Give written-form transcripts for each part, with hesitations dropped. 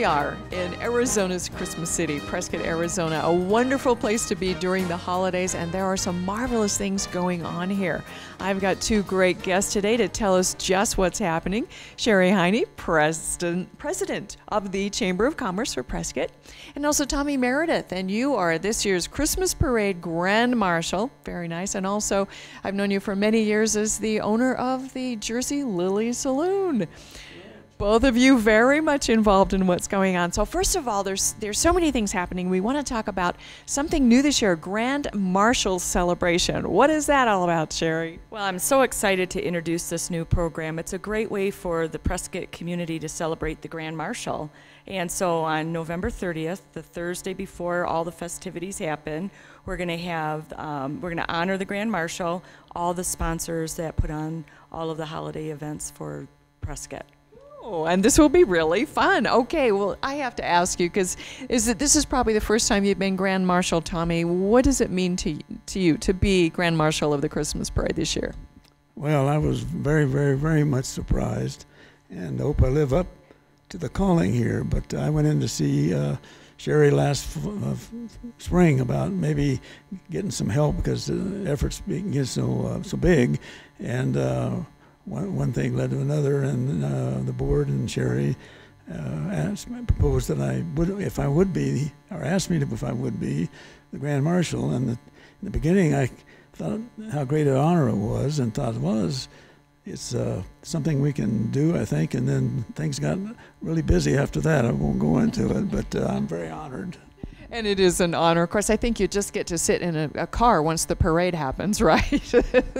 we are in Arizona's Christmas City, Prescott, Arizona, a wonderful place to be during the holidays, and there are some marvelous things going on here. I've got two great guests today to tell us just what's happening. Sherry Heine, President of the Chamber of Commerce for Prescott, and also Tommy Meredith, and you are this year's Christmas Parade Grand Marshal. Very nice. And also, I've known you for many years as the owner of the Jersey Lily Saloon. Both of you very much involved in what's going on. So first of all, there's so many things happening. We want to talk about something new this year, Grand Marshal Celebration. What is that all about, Sherry? Well, I'm so excited to introduce this new program. It's a great way for the Prescott community to celebrate the Grand Marshal. And so on November 30th, the Thursday before all the festivities happen, we're going to have, we're going to honor the Grand Marshal, all the sponsors that put on all of the holiday events for Prescott. Oh, and this will be really fun. Okay, well, I have to ask you, because this is probably the first time you've been Grand Marshal, Tommy. What does it mean to you to be Grand Marshal of the Christmas Parade this year? Well, I was very, very, very much surprised, and I hope I live up to the calling here. But I went in to see Sherry last spring about maybe getting some help because the efforts get so big, and one thing led to another, and the board and Sherry proposed that I would, if I would be, or asked me if I would be the Grand Marshal. And in the beginning, I thought how great an honor it was, and thought, well, it's something we can do, I think. And then things got really busy after that. I won't go into it, but I'm very honored. And it is an honor. Of course, I think you just get to sit in a car once the parade happens, right?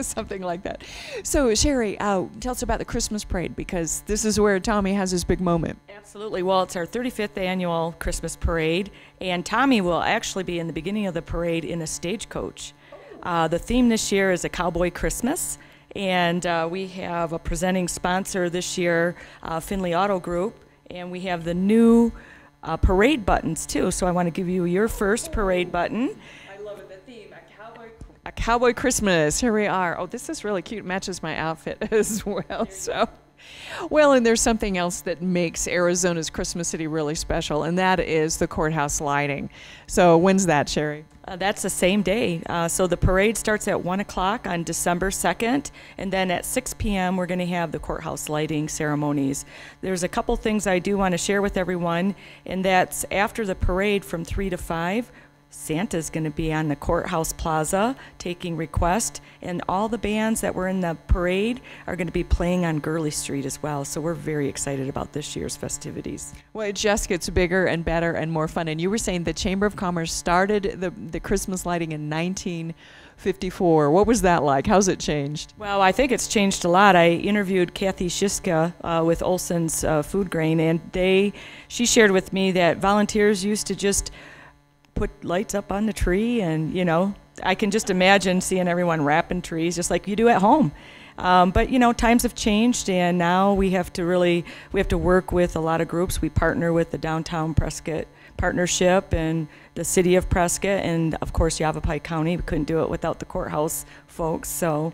Something like that. So, Sherry, tell us about the Christmas parade, because this is where Tommy has his big moment. Absolutely. Well, it's our 35th annual Christmas parade, and Tommy will actually be in the beginning of the parade in a stagecoach. The theme this year is a Cowboy Christmas, and we have a presenting sponsor this year, Finley Auto Group, and we have the new parade buttons too. So I want to give you your first parade button. I love it. The theme, a cowboy Christmas. Here we are. Oh, this is really cute. It matches my outfit as well. So, well, and there's something else that makes Arizona's Christmas City really special, and that is the Courthouse Lighting. So when's that, Sherry? That's the same day. So the parade starts at 1 o'clock on December 2nd, and then at 6 p.m. we're going to have the courthouse lighting ceremonies. There's a couple things I do want to share with everyone, and that's after the parade from 3 to 5, Santa's going to be on the Courthouse Plaza taking requests, and all the bands that were in the parade are going to be playing on Gurley Street as well. So we're very excited about this year's festivities. Well, it just gets bigger and better and more fun. And you were saying the Chamber of Commerce started the Christmas lighting in 1954. What was that like? How's it changed? Well, I think it's changed a lot. I interviewed Kathy Shiska with Olson's Food Grain, and she shared with me that volunteers used to just put lights up on the tree, and I can just imagine seeing everyone wrapping trees just like you do at home. But times have changed, and now we have to work with a lot of groups. We partner with the Downtown Prescott Partnership and the City of Prescott, and of course Yavapai County. We couldn't do it without the courthouse folks. So,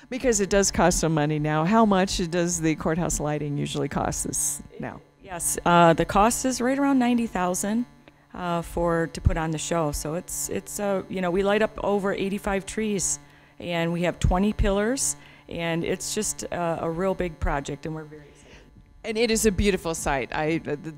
because it does cost some money now. How much does the courthouse lighting usually cost this now? Yes, the cost is right around $90,000. To put on the show. So it's we light up over 85 trees, and we have 20 pillars, and it's just a real big project, and we're very excited. And it is a beautiful sight.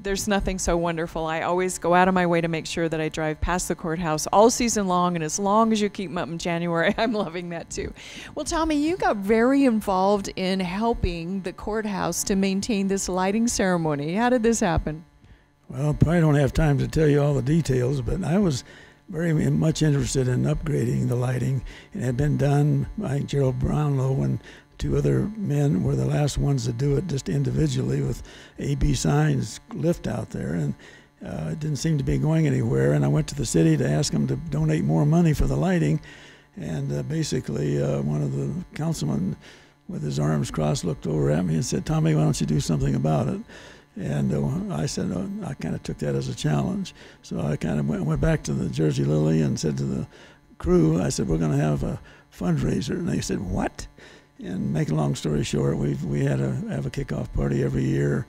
There's nothing so wonderful. I always go out of my way to make sure that I drive past the courthouse all season long, and as long as you keep them up in January, I'm loving that too. Well, Tommy, you got very involved in helping the courthouse to maintain this lighting ceremony. How did this happen? Well, probably don't have time to tell you all the details, but I was very much interested in upgrading the lighting. It had been done by Gerald Brownlow, and two other men were the last ones to do it just individually with AB signs lift out there, and it didn't seem to be going anywhere. And I went to the city to ask them to donate more money for the lighting, and basically one of the councilmen with his arms crossed looked over at me and said, "Tommy, why don't you do something about it?" And I said, I kind of took that as a challenge. So I kind of went back to the Jersey Lily and said to the crew, I said, we're going to have a fundraiser. And they said, what? And make a long story short, we have a kickoff party every year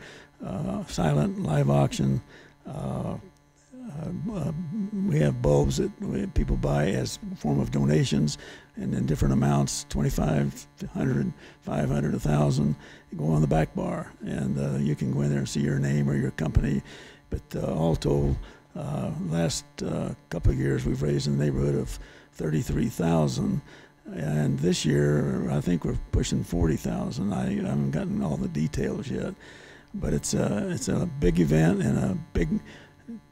silent live auction. We have bulbs that people buy as a form of donations, and in different amounts, 25, 100, 500, 1,000, go on the back bar, and you can go in there and see your name or your company. But all told, last couple of years, we've raised in the neighborhood of 33,000. And this year, I think we're pushing 40,000. I haven't gotten all the details yet, but it's a big event and a big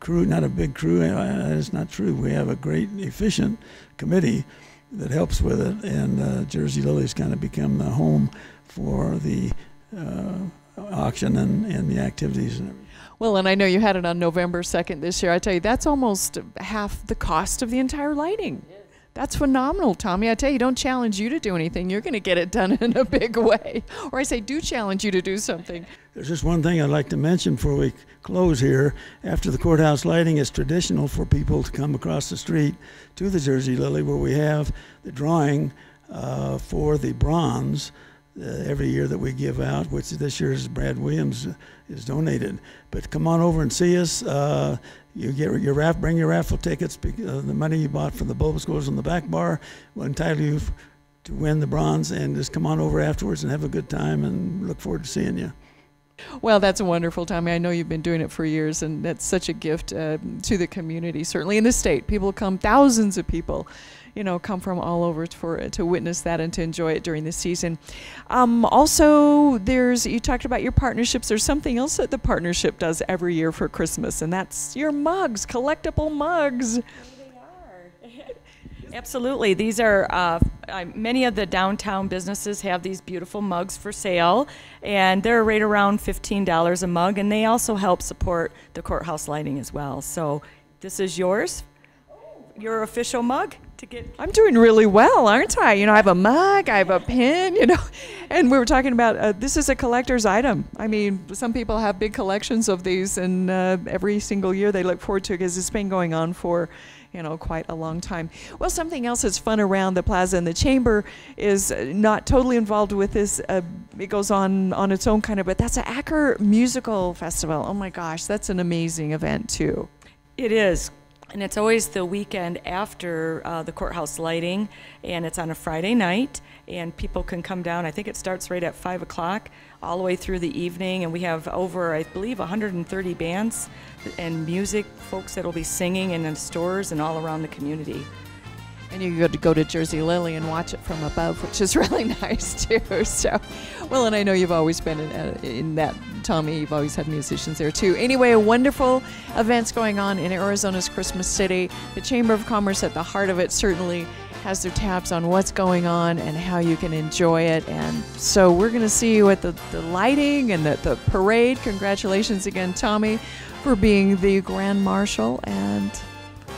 crew. Not a big crew. It's not true. We have a great, efficient committee that helps with it, and Jersey Lily's kind of become the home for the auction and the activities and everything. Well, and I know you had it on November 2nd this year. I tell you, that's almost half the cost of the entire lighting. That's phenomenal, Tommy. I tell you, don't challenge you to do anything. You're going to get it done in a big way. Or I say, do challenge you to do something. There's just one thing I'd like to mention before we close here. After the courthouse lighting, it's traditional for people to come across the street to the Jersey Lily, where we have the drawing for the bronze every year that we give out, which this year's Brad Williams is donated. But come on over and see us. You get your bring your raffle tickets. The money you bought for the bulbs goes on the back bar. Will entitle you to win the bronze, and just come on over afterwards and have a good time, and look forward to seeing you. Well, that's wonderful, Tommy. I know you've been doing it for years, and that's such a gift to the community, certainly in the state. People come, thousands of people, you know, come from all over to witness that and to enjoy it during the season. Also, you talked about your partnerships. There's something else that the partnership does every year for Christmas, and that's your mugs, collectible mugs. Absolutely. These are, many of the downtown businesses have these beautiful mugs for sale, and they're right around $15 a mug, and they also help support the courthouse lighting as well. So this is yours, your official mug. I'm doing really well, aren't I? You know, I have a mug, I have a pin, you know, and we were talking about this is a collector's item. I mean, some people have big collections of these, and every single year they look forward to it because it's been going on for, you know, quite a long time. Well, something else that's fun around the plaza, and the chamber is not totally involved with this. It goes on its own kind of, but that's an Acker Musical Festival. Oh my gosh, that's an amazing event too. It is. And it's always the weekend after the courthouse lighting, and it's on a Friday night, and people can come down. I think it starts right at 5 o'clock all the way through the evening, and we have over, I believe, 130 bands and music folks that will be singing in the stores and all around the community. And you get to go to Jersey Lily and watch it from above, which is really nice too. So, well, and I know you've always been in that, Tommy. You've always had musicians there too. Anyway, wonderful events going on in Arizona's Christmas City. The Chamber of Commerce at the heart of it certainly has their tabs on what's going on and how you can enjoy it. And so we're going to see you at the lighting and the parade. Congratulations again, Tommy, for being the Grand Marshal and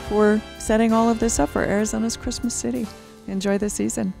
for setting all of this up for Arizona's Christmas City. Enjoy the season.